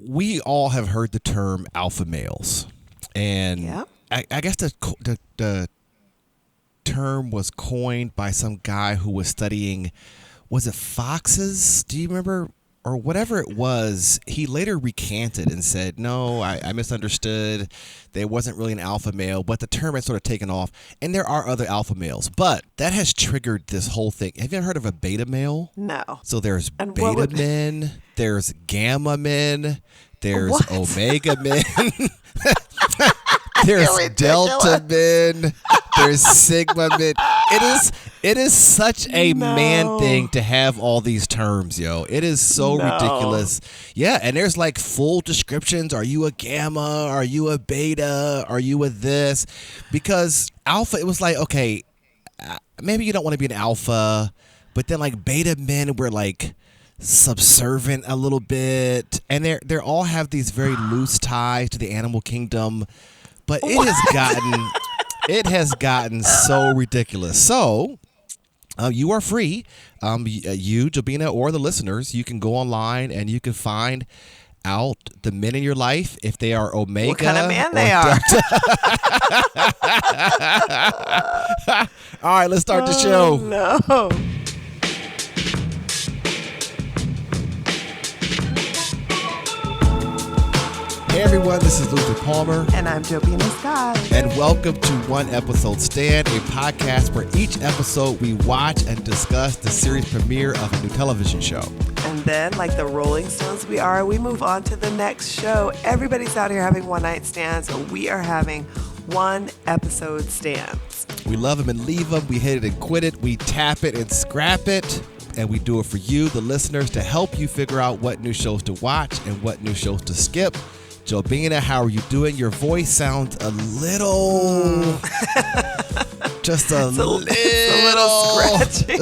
we all have heard the term alpha males, and I guess the term was coined by some guy who was studying, was it foxes? Do you remember? Or whatever it was, he later recanted and said, no, I misunderstood. There wasn't really an alpha male, but the term had sort of taken off. And there are other alpha males, but that has triggered this whole thing. Have you ever heard of a beta male? No. So there's beta men, there's gamma men, there's omega men, there's delta men, there's sigma men. It is such a man thing to have all these terms, yo. It is so ridiculous. Yeah, and there's like full descriptions. Are you a gamma? Are you a beta? Are you a this? Because alpha, it was like, okay, maybe you don't want to be an alpha, but then like beta men were like subservient a little bit, and they all have these very loose ties to the animal kingdom. But it has gotten so ridiculous. So you are free, you, Jobina, or the listeners. You can go online and you can find out the men in your life, if they are omega. What kind of man they are. All right, let's start the show. No. Hey everyone, this is Luther Palmer. And I'm Jobina Scott. And welcome to One Episode Stand, a podcast where each episode we watch and discuss the series premiere of a new television show. And then, like the Rolling Stones we are, we move on to the next show. Everybody's out here having one-night stands, so we are having one-episode stands. We love them and leave them. We hit it and quit it. We tap it and scrap it. And we do it for you, the listeners, to help you figure out what new shows to watch and what new shows to skip. Jobina, how are you doing? Your voice sounds a little, just a little scratchy.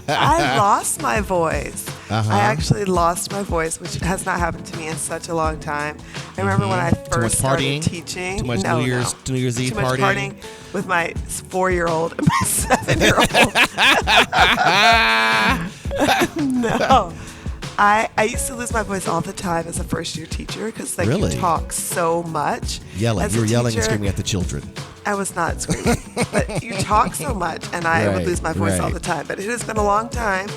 I lost my voice. Uh-huh. I actually lost my voice, which has not happened to me in such a long time. I remember when I first started teaching. Too much New Year's Eve Too much partying with my 4-year-old and my 7-year-old. No. I used to lose my voice all the time as a first-year teacher because you talk so much. Yelling. You were yelling and screaming at the children. I was not screaming, but you talk so much, and I would lose my voice all the time. But it has been a long time,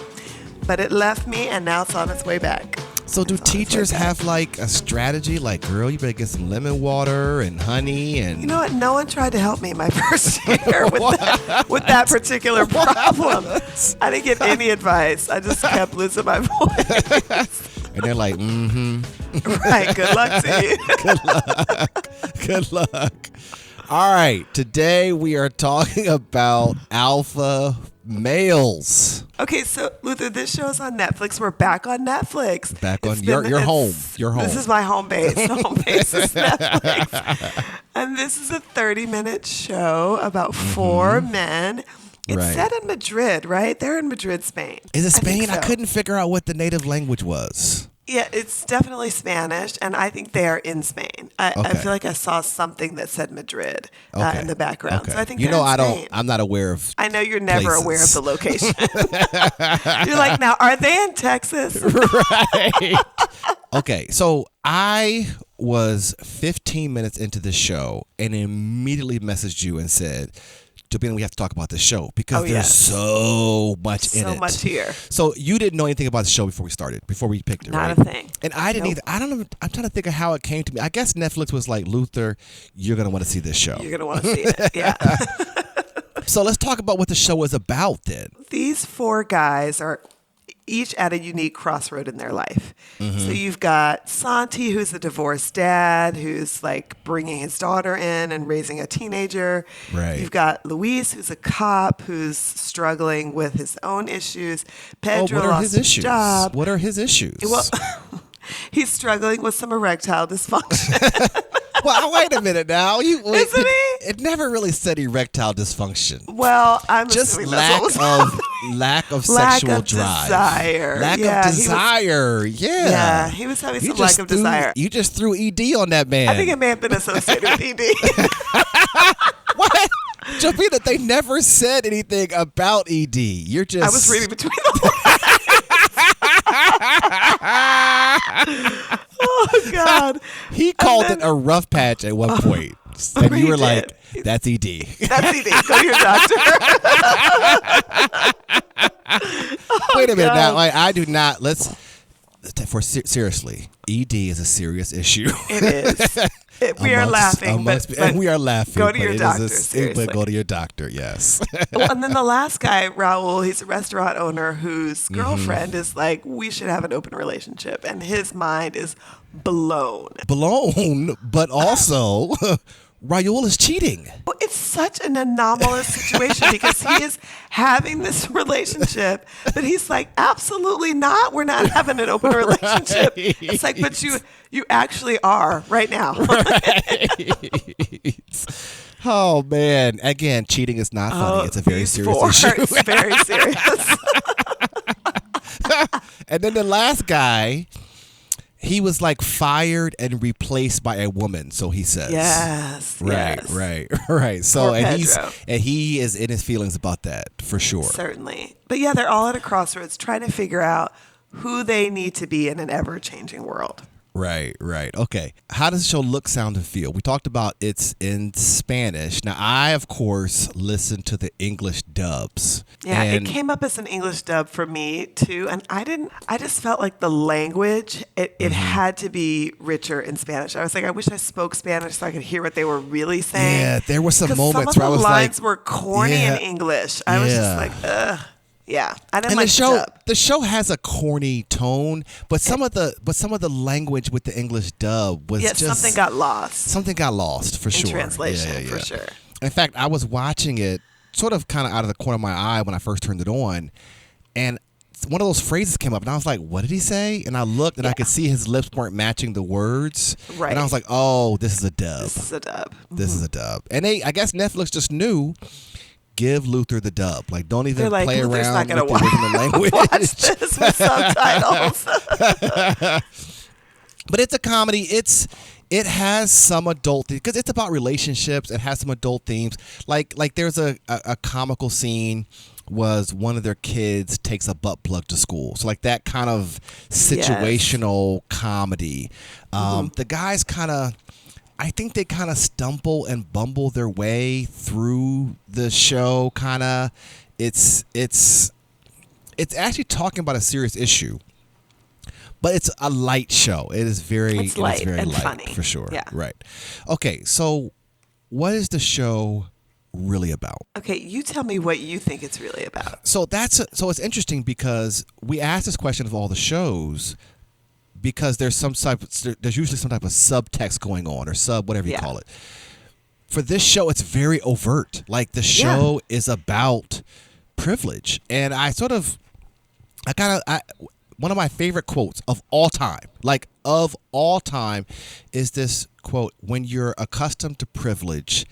but it left me, and now it's on its way back. So do teachers have like a strategy? Like, girl, you better get some lemon water and honey and... You know what? No one tried to help me my first year with that particular problem. I didn't get any advice. I just kept losing my voice. And they're like, Right. Good luck to you. Good luck. All right. Today we are talking about alpha males. Okay, so Luther, this show's on Netflix. We're back on Netflix. You're home. You're home. This is my home base. The home base is Netflix. And this is a 30-minute show about 4 men. It's set in Madrid, right? They're in Madrid, Spain. Is it Spain? I couldn't figure out what the native language was. Yeah, it's definitely Spanish, and I think they are in Spain. I feel like I saw something that said Madrid in the background. Okay. So I think they're in Spain. I'm not aware of. I know you're never aware of the location. You're like, now, are they in Texas? Right. Okay, so I was 15 minutes into the show and immediately messaged you and said, Jobina, we have to talk about this show because there's so much in it. So much here. So you didn't know anything about the show before we picked it, right? Not a thing. And I didn't either. I don't know. I'm trying to think of how it came to me. I guess Netflix was like, Luther, you're going to want to see this show. You're going to want to see it, yeah. So let's talk about what the show is about then. These 4 guys are each at a unique crossroad in their life. Mm-hmm. So you've got Santi, who's a divorced dad, who's like bringing his daughter in and raising a teenager. Right. You've got Luis, who's a cop, who's struggling with his own issues. Pedro lost his job. What are his issues? Well, he's struggling with some erectile dysfunction. Well, wait a minute now. Isn't he? It never really said erectile dysfunction. Well, I'm just lack of sexual drive. Desire. Lack of desire. Yeah, he was having some lack of desire. You just threw ED on that man. I think it may have been associated with ED. What? Jobina, they never said anything about ED. You're just... I was reading between the lines. Oh God. He called it a rough patch at one point. And you were like, that's ED. That's ED. Go to your doctor. Wait a minute now. I do not. Seriously, ED is a serious issue. It is. We are laughing, but we are laughing. Go to your doctor. But go to your doctor. Yes. Well, and then the last guy, Raul, he's a restaurant owner whose girlfriend is like, we should have an open relationship, and his mind is blown. But also, Raul is cheating. Well, it's such an anomalous situation because he is having this relationship, but he's like, absolutely not. We're not having an open relationship. Right. It's like, but you actually are right now. Right. Oh man! Again, cheating is not funny. It's a very serious issue. It's very serious. And then the last guy, he was like fired and replaced by a woman, so he says. Yes. Right. So Poor Pedro. he is in his feelings about that for sure. Certainly. But yeah, they're all at a crossroads trying to figure out who they need to be in an ever-changing world. Right. Okay. How does the show look, sound, and feel? We talked about it's in Spanish. Now, I, of course, listened to the English dubs. Yeah, it came up as an English dub for me, too. And I just felt like the language, it had to be richer in Spanish. I was like, I wish I spoke Spanish so I could hear what they were really saying. Yeah, there were some moments where I was the like... lines were corny in English. I was just like, ugh. Yeah, I didn't like the dub. The show has a corny tone, but some of the language with the English dub was just something got lost. Something got lost for sure. In translation, for sure. In fact, I was watching it sort of kind of out of the corner of my eye when I first turned it on, and one of those phrases came up, and I was like, "What did he say?" And I looked, and I could see his lips weren't matching the words. Right. And I was like, "Oh, this is a dub. This is a dub. This is a dub." And I guess Netflix just knew. Give Luther the dub. Like, don't even play Luther's around not with the original language. Watch this with subtitles. But it's a comedy. It has some adult because it's about relationships. It has some adult themes. Like there's a comical scene was one of their kids takes a butt plug to school. So like that kind of situational comedy. The guys I think they kind of stumble and bumble their way through the show. It's actually talking about a serious issue, but it's a light show. It is very light very and light funny for sure. Yeah. Right. Okay. So, what is the show really about? Okay, you tell me what you think it's really about. So it's interesting because we asked this question of all the shows. Because there's usually some type of subtext going on or whatever you call it. For this show, it's very overt. Like the show is about privilege, and one of my favorite quotes of all time, is this quote: "When you're accustomed to privilege,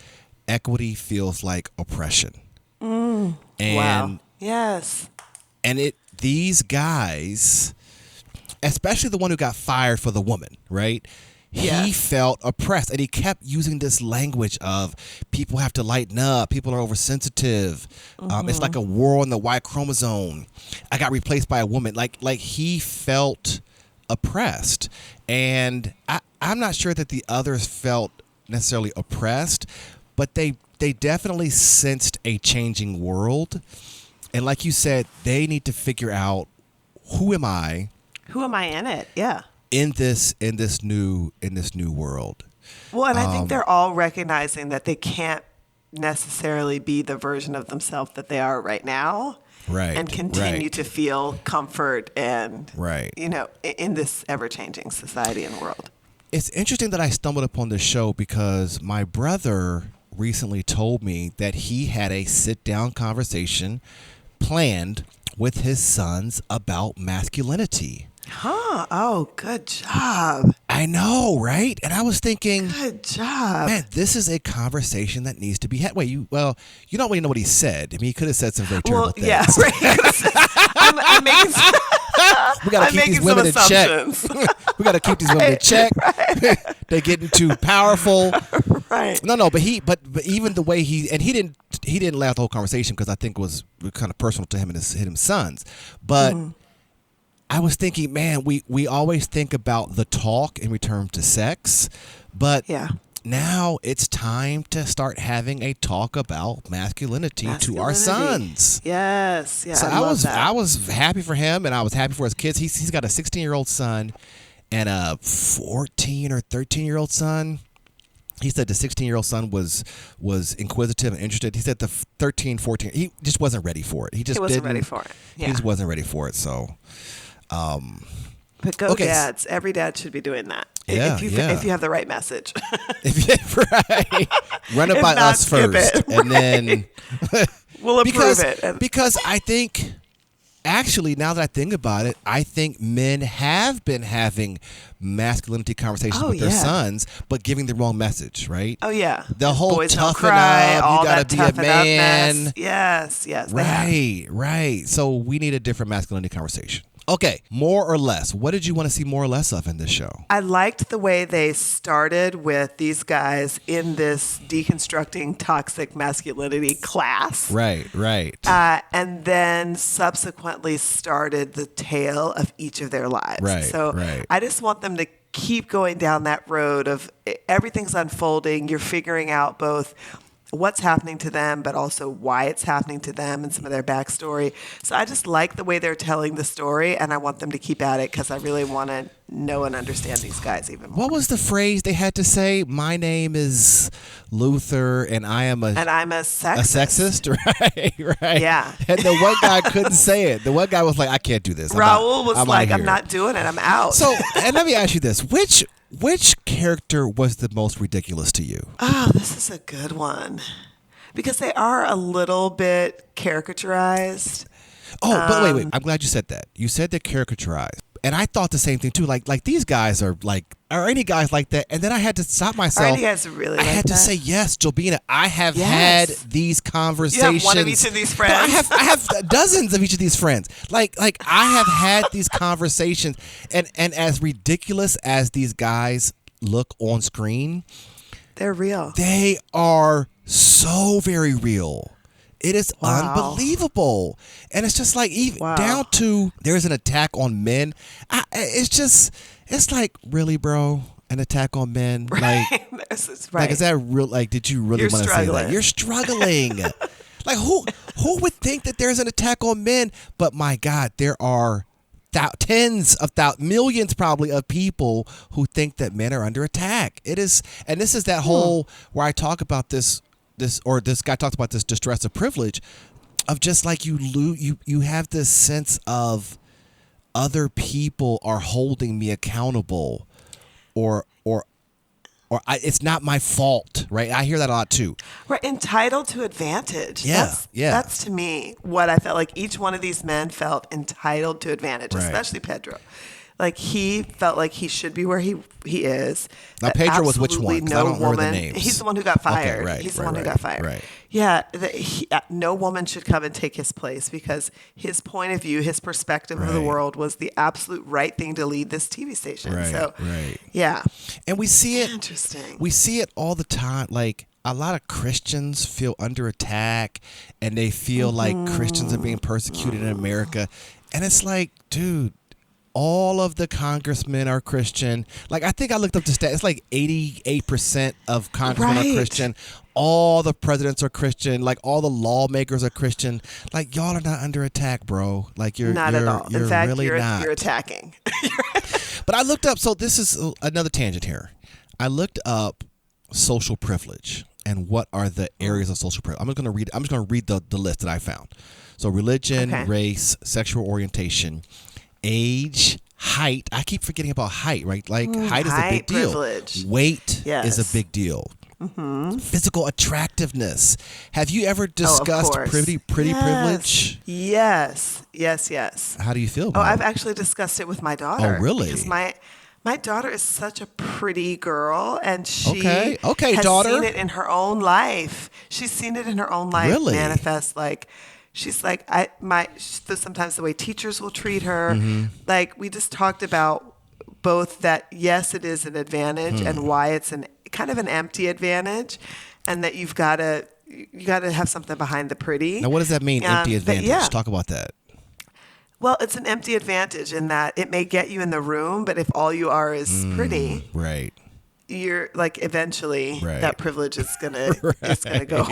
equity feels like oppression." And wow. Yes. And these guys. Especially the one who got fired for the woman, right? He felt oppressed, and he kept using this language of people have to lighten up, people are oversensitive. It's like a war on the Y chromosome. I got replaced by a woman. Like he felt oppressed, and I'm not sure that the others felt necessarily oppressed, but they definitely sensed a changing world, and like you said, they need to figure out who am I. Who am I in it? Yeah. In this new world. Well, and I think they're all recognizing that they can't necessarily be the version of themselves that they are right now. Right. And continue to feel comfort and in this ever-changing society and world. It's interesting that I stumbled upon this show because my brother recently told me that he had a sit-down conversation planned with his sons about masculinity. Huh. Oh, good job. I know, right? And I was thinking, good job. Man, this is a conversation that needs to be had. Wait, you don't really know what he said. I mean, he could have said some very terrible things. Yeah, right. I'm making we got to keep these women in check. We got to keep these women in check. Right. They're getting too powerful. Right. No, but even the way he didn't laugh the whole conversation because I think it was kind of personal to him and his sons. But I was thinking, man, we always think about the talk in return to sex, but Yeah. now it's time to start having a talk about masculinity to our sons. Yes. Yeah. So I love that. I was happy for him, and I was happy for his kids. He's got a 16-year-old son and a 14 or 13-year-old son. He said the 16-year-old son was inquisitive and interested. He said the 13, 14, he just wasn't ready for it. He wasn't ready for it. Yeah. He just wasn't ready for it. So, but go dads. Every dad should be doing that. Yeah, if you have the right message. Right. Run it by not, us first, and then we'll approve it. Because I think, actually, now that I think about it, I think men have been having masculinity conversations with their sons, but giving the wrong message, right? Oh yeah, the whole boys toughen don't cry, up, all you gotta that be a man. Yes. Right. So we need a different masculinity conversation. Okay, more or less. What did you want to see more or less of in this show? I liked the way they started with these guys in this deconstructing toxic masculinity class. Right. And then subsequently started the tale of each of their lives. Right. I just want them to keep going down that road of everything's unfolding. You're figuring out both what's happening to them, but also why it's happening to them and some of their backstory. So I just like the way they're telling the story, and I want them to keep at it because I really want to know and understand these guys even more. What was the phrase they had to say? My name is Luther, and I'm a sexist. Right. Yeah. And the one guy couldn't say it. The one guy was like, I can't do this. Raul was like, I'm not doing it. I'm out. So, and let me ask you this. Which character was the most ridiculous to you? Oh, this is a good one. Because they are a little bit caricaturized. Oh, but wait. I'm glad you said that. You said they're caricaturized. And I thought the same thing too. Like these guys are any guys like that? And then I had to stop myself. Are any guys really? I had to say yes, Jobina. I have had these conversations. You have one of each of these friends. No, I have dozens of each of these friends. Like I have had these conversations, and as ridiculous as these guys look on screen, they're real. They are so very real. It is unbelievable. And it's just like, down to there's an attack on men. It's like, really, bro? An attack on men? Right. Like, like, is that real? Like, did you really want to say that? You're struggling. Like, who would think that there's an attack on men? But my God, there are millions probably of people who think that men are under attack. It is, and this is that whole where I talk about this guy talked about this distress of privilege of just like you have this sense of other people are holding me accountable or it's not my fault, right? I hear that a lot too. We're entitled to advantage. Yeah. That's to me what I felt like each one of these men felt entitled to advantage, especially Pedro. Like he felt like he should be where he is. Now Pedro was which one? No I don't woman. remember the names. He's the one who got fired. Okay, right, He's the right, one who got fired. Right. Yeah. No woman should come and take his place because his point of view, his perspective of the world was the absolute right thing to lead this TV station. Right. Yeah. And we see it. Interesting. We see it all the time. Like a lot of Christians feel under attack, and they feel like Christians are being persecuted in America, and it's like, dude. All of the congressmen are Christian. Like, I think I looked up the stat. It's like 88% of congressmen are Christian. All the presidents are Christian. Like, all the lawmakers are Christian. Like, y'all are not under attack, bro. Like, you're not at all. You're in fact, really you're not. attacking. But I looked up. So this is another tangent here. I looked up social privilege and what are the areas of social privilege. I'm just going to read the list that I found. So religion, race, sexual orientation, age, height. I keep forgetting about height, right? Like height is a big deal. Privilege. Weight is a big deal. Physical attractiveness. Have you ever discussed pretty privilege? Yes. How do you feel about it? I've actually discussed it with my daughter. Oh, really? Because my daughter is such a pretty girl, and she has daughter. seen it in her own life. She's seen it in her own life manifest. Like, she's like, sometimes the way teachers will treat her. Like, we just talked about both that, yes, it is an advantage and why it's kind of an empty advantage, and that you got to have something behind the pretty. Now, what does that mean, empty advantage? Talk about that. Well, it's an empty advantage in that it may get you in the room, but if all you are is pretty, Right. you're like eventually Right. that privilege is gonna go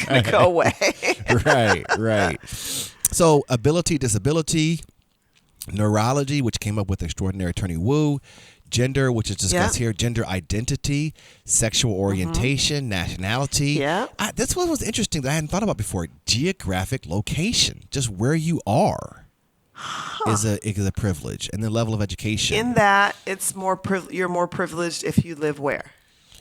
Right. away. Right. So ability, disability, neurology, which came up with extraordinary attorney Wu, gender, which is discussed here, gender identity, sexual orientation, nationality. Yeah. This one was interesting that I hadn't thought about before. Geographic location, just where you are, is a privilege, and the level of education. In that, it's you're more privileged if you live where?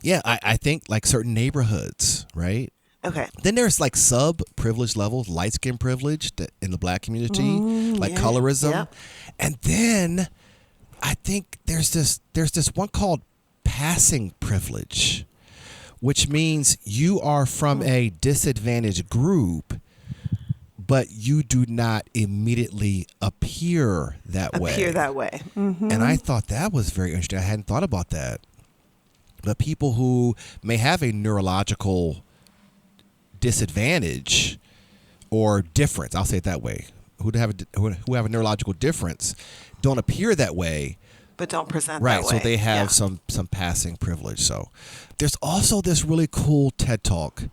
Yeah, I think like certain neighborhoods, right? Okay. Then there's like sub-privileged levels, light skin privilege in the black community, like colorism. Yep. And then I think there's this one called passing privilege, which means you are from a disadvantaged group, but you do not immediately appear that way. And I thought that was very interesting. I hadn't thought about that. But people who may have a neurological disadvantage or difference, I'll say it that way, who have a neurological difference, don't appear that way, but don't present right. that way. So they have some passing privilege. So there's also this really cool TED Talk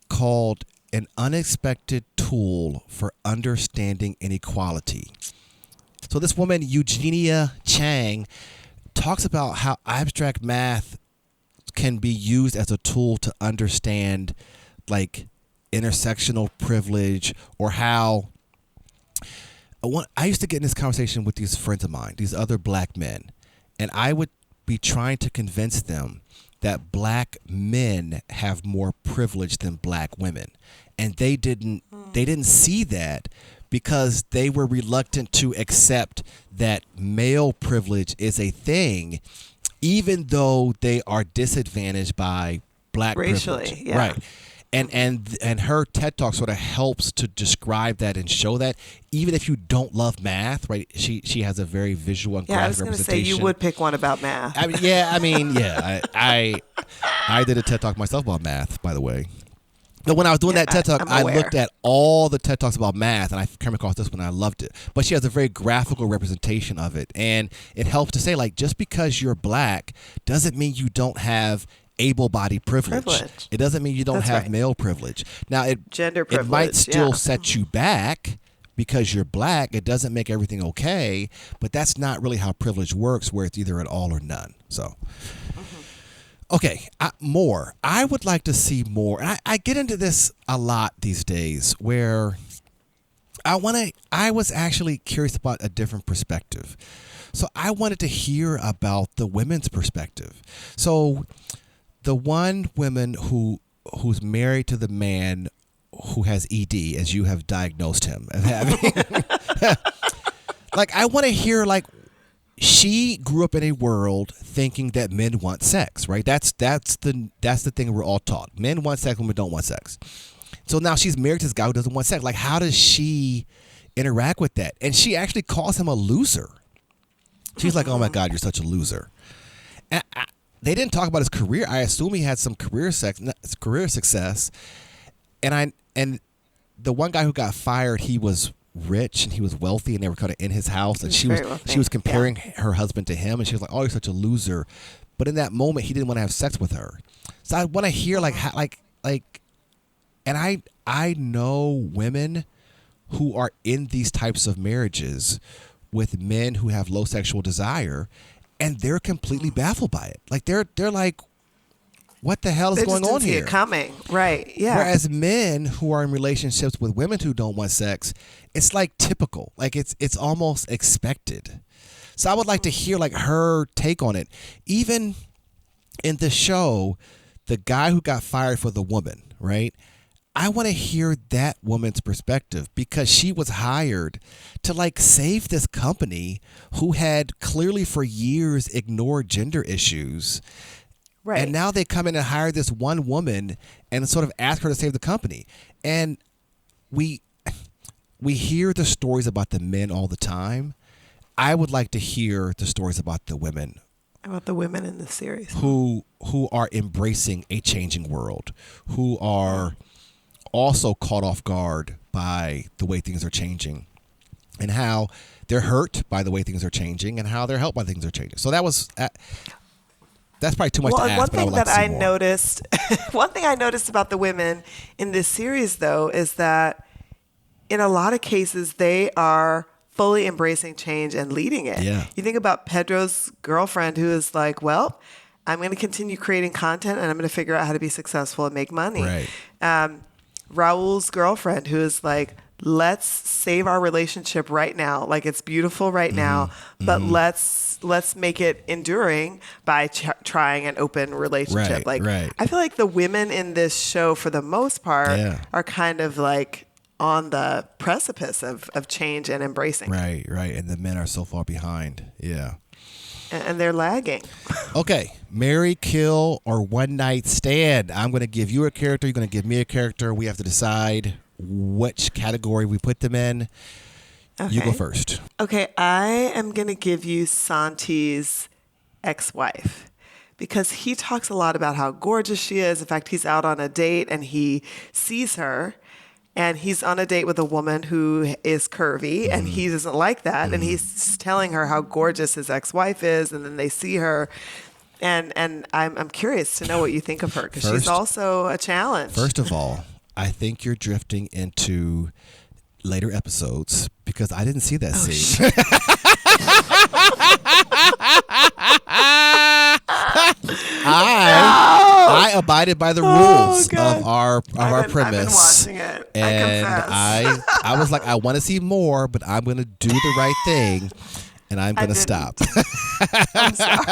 called "An Unexpected Tool for Understanding Inequality." So this woman, Eugenia Chang, talks about how abstract math can be used as a tool to understand like intersectional privilege, or how I used to get in this conversation with these friends of mine, these other black men, and I would be trying to convince them that black men have more privilege than black women, and they didn't see that because they were reluctant to accept that male privilege is a thing, even though they are disadvantaged by black racially, privilege. yeah. Right. And her TED Talk sort of helps to describe that and show that, even if you don't love math, right? She has a very visual and graphic representation. I was going to say you would pick one about math. I did a TED Talk myself about math, by the way. But when I was doing that TED Talk, I looked at all the TED Talks about math, and I came across this one, and I loved it. But she has a very graphical representation of it, and it helps to say, like, just because you're black doesn't mean you don't have able-bodied privilege. It doesn't mean you don't have male privilege. Now, gender privilege, it might still set you back because you're black. It doesn't make everything okay, but that's not really how privilege works, where it's either at all or none. So, okay, more. I would like to see more. And I get into this a lot these days, where I was actually curious about a different perspective. So I wanted to hear about the women's perspective. So the one woman who's married to the man who has ED, as you have diagnosed him of having, like, I want to hear, like, she grew up in a world thinking that men want sex, right? That's the thing we're all taught. Men want sex, women don't want sex. So now she's married to this guy who doesn't want sex. Like, how does she interact with that? And she actually calls him a loser. She's like, "Oh my God, you're such a loser." And they didn't talk about his career. I assume he had some career success. And the one guy who got fired, he was rich and he was wealthy, and they were kind of in his house, and she was comparing her husband to him, and she was like, "Oh, you're such a loser." But in that moment, he didn't want to have sex with her. So I want to hear and I know women who are in these types of marriages with men who have low sexual desire, and they're completely baffled by it. Like they're like, what the hell is going on here? See it coming, right? Yeah. Whereas men who are in relationships with women who don't want sex, it's like typical, like it's almost expected. So I would like to hear like her take on it. Even in the show, the guy who got fired for the woman, right? I want to hear that woman's perspective, because she was hired to like save this company who had clearly for years ignored gender issues. Right. And now they come in and hire this one woman and sort of ask her to save the company. And we hear the stories about the men all the time. I would like to hear the stories about the women. About the women in the series. Who are embracing a changing world, who are also caught off guard by the way things are changing. and how they're hurt by the way things are changing and how they're helped by things are changing. So that's probably too much to ask, one but I thing would like that to see I more. noticed, one thing I noticed about the women in this series, though, is that in a lot of cases they are fully embracing change and leading it. Yeah. You think about Pedro's girlfriend, who is like, well, I'm going to continue creating content and I'm going to figure out how to be successful and make money. Right. Raul's girlfriend, who is like, let's save our relationship right now. Like, it's beautiful right now, but let's make it enduring by trying an open relationship. Right. I feel like the women in this show, for the most part, are kind of like on the precipice of change and embracing. Right. And the men are so far behind. Yeah. And they're lagging. Okay, marry, kill, or one night stand. I'm going to give you a character. You're going to give me a character. We have to decide which category we put them in. Okay. You go first. Okay, I am going to give you Santi's ex-wife because he talks a lot about how gorgeous she is. In fact, he's out on a date and he sees her. And he's on a date with a woman who is curvy, and he doesn't like that. And he's telling her how gorgeous his ex-wife is, and then they see her. And I'm curious to know what you think of her, because she's also a challenge. First of all, I think you're drifting into later episodes because I didn't see that scene. I abided by the rules of our premise. I've been watching it. And I was like, I want to see more, but I'm going to do the right thing, and I'm going to stop. I'm sorry.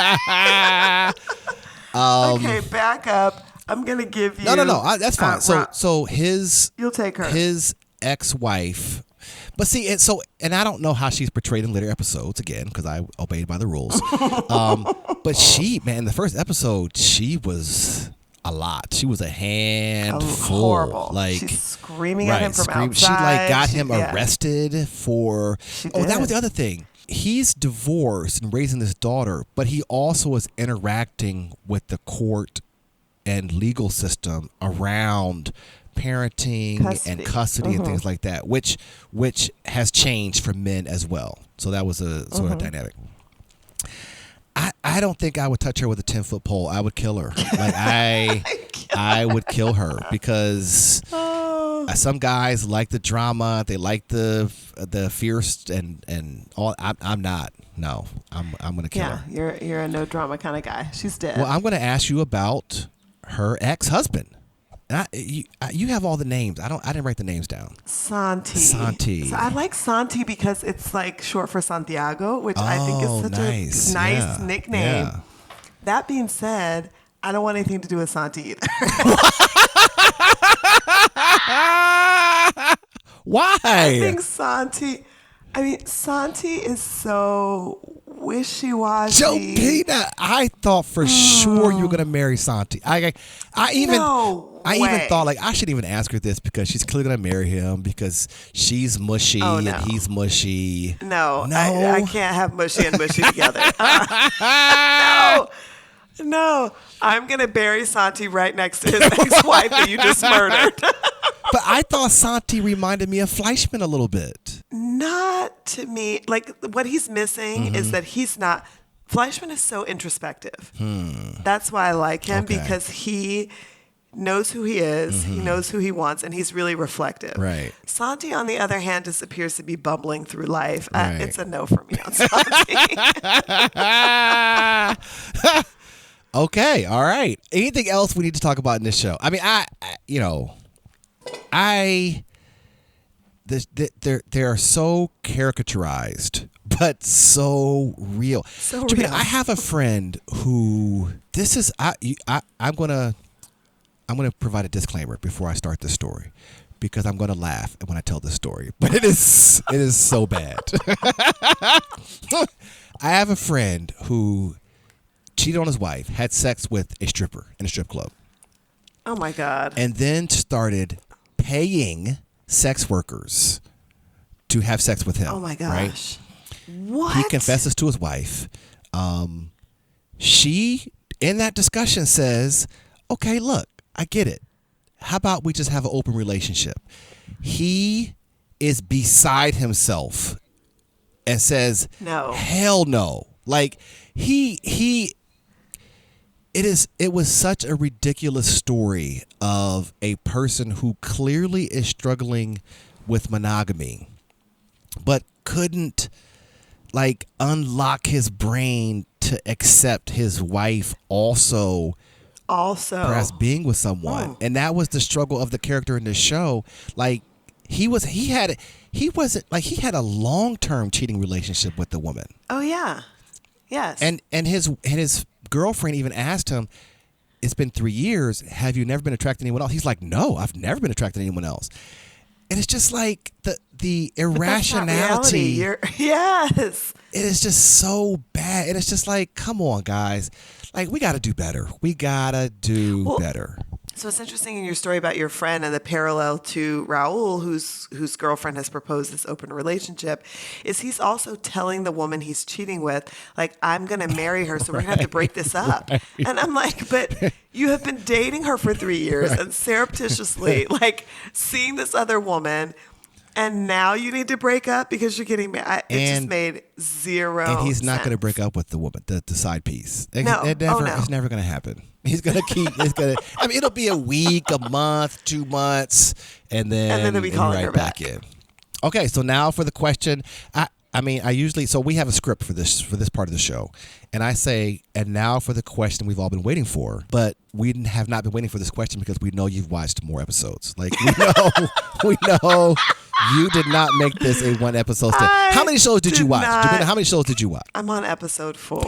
Okay, back up. I'm going to give you... No. That's fine. So you'll take her. His ex-wife... But see, and I don't know how she's portrayed in later episodes, again, because I obeyed by the rules. But in the first episode, she was a lot. She was a handful. Horrible. Like, she's screaming at him from outside. She got him arrested for... that was the other thing. He's divorced and raising this daughter, but he also is interacting with the court and legal system around parenting and custody and things like that, which has changed for men as well. So that was a sort of dynamic. I don't think I would touch her with a 10-foot pole. I would kill her. Like I would kill her because some guys like the drama. They like the fierce and all. I'm not. No, I'm gonna kill her. You're a no drama kind of guy. She's dead. Well, I'm gonna ask you about her ex-husband. And you have all the names. I didn't write the names down. Santi. So I like Santi because it's like short for Santiago, which I think is such a nice nickname. Yeah. That being said, I don't want anything to do with Santi either. Why? I think Santi is so wishy-washy. Jopina, I thought for sure you were gonna marry Santi. I even thought like I shouldn't even ask her this because she's clearly gonna marry him because she's mushy and he's mushy. No, I can't have mushy and mushy together. No, I'm gonna bury Santi right next to his ex-wife that you just murdered. But I thought Santi reminded me of Fleischman a little bit. Not to me. Like, what he's missing is that he's not... Fleischman is so introspective. That's why I like him, because he knows who he is, he knows who he wants, and he's really reflective. Right. Santi, on the other hand, just appears to be bumbling through life. Right. It's a no for me on Santi. Okay, all right. Anything else we need to talk about in this show? I mean, they're so caricaturized, but so real. So real. I have a friend who I'm gonna provide a disclaimer before I start this story because I'm gonna laugh when I tell this story, but it is so bad. I have a friend who cheated on his wife, had sex with a stripper in a strip club. Oh my God. And then started paying sex workers to have sex with him. Oh my gosh. Right? What? He confesses to his wife. She, in that discussion, says, okay, look, I get it. How about we just have an open relationship? He is beside himself and says, No. hell no. Like it was such a ridiculous story of a person who clearly is struggling with monogamy, but couldn't like unlock his brain to accept his wife also perhaps being with someone. Oh. And that was the struggle of the character in the show. Like he had a long-term cheating relationship with the woman. Oh yeah. Yes. And his girlfriend even asked him, it's been 3 years, have you never been attracted to anyone else? He's like, no, I've never been attracted to anyone else. And it's just like the irrationality. Yes. It is just so bad. And it's just like, come on, guys. Like, we got to do better. We got to do better. So it's interesting in your story about your friend and the parallel to Raul, whose girlfriend has proposed this open relationship, is he's also telling the woman he's cheating with, like, I'm going to marry her, so we're going to have to break this up. Right. And I'm like, but you have been dating her for 3 years and surreptitiously, like, seeing this other woman, and now you need to break up because you're getting married. It just made zero sense. And he's not going to break up with the woman, the side piece. No. It's never going to happen. He's going to keep, I mean, it'll be a week, a month, 2 months, and then they'll be calling her back in. Okay, so now for the question. I usually, so we have a script for this part of the show, and I say, and now for the question we've all been waiting for, but we have not been waiting for this question because we know you've watched more episodes. Like, we know you did not make this a one episode thing. How many shows did you watch? Jabina, how many shows did you watch? I'm on episode 4.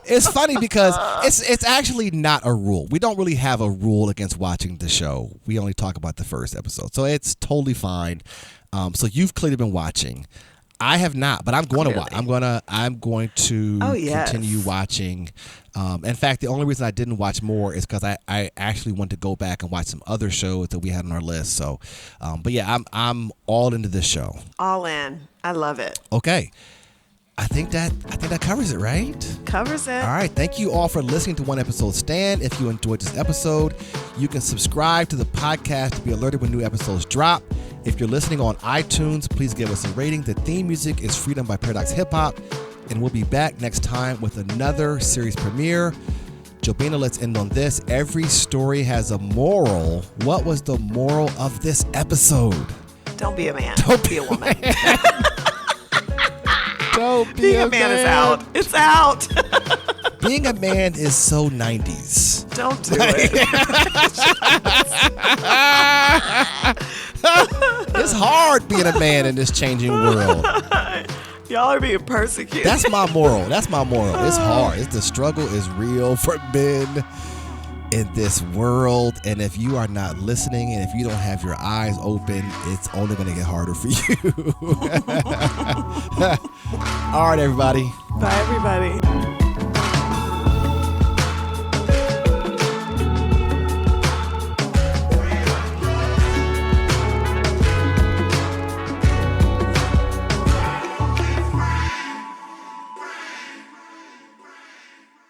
It's funny because it's actually not a rule. We don't really have a rule against watching the show. We only talk about the first episode, so it's totally fine. So you've clearly been watching. I have not, but I'm going to watch. I'm going to continue watching. In fact, the only reason I didn't watch more is because I actually want to go back and watch some other shows that we had on our list. So, but yeah, I'm all into this show. All in. I love it. Okay. I think that covers it, right? Covers it. All right. Thank you all for listening to One Episode Stand. If you enjoyed this episode, you can subscribe to the podcast to be alerted when new episodes drop. If you're listening on iTunes, please give us a rating. The theme music is Freedom by Paradox Hip Hop. And we'll be back next time with another series premiere. Jobina, let's end on this. Every story has a moral. What was the moral of this episode? Don't be a man. Don't be a woman. Don't be Being a man is out. It's out. Being a man is so 90s. Don't do it. It's hard being a man in this changing world. Y'all are being persecuted. That's my moral. It's hard. The struggle is real for men in this world. And if you are not listening and if you don't have your eyes open, it's only going to get harder for you. All right, everybody. Bye, everybody.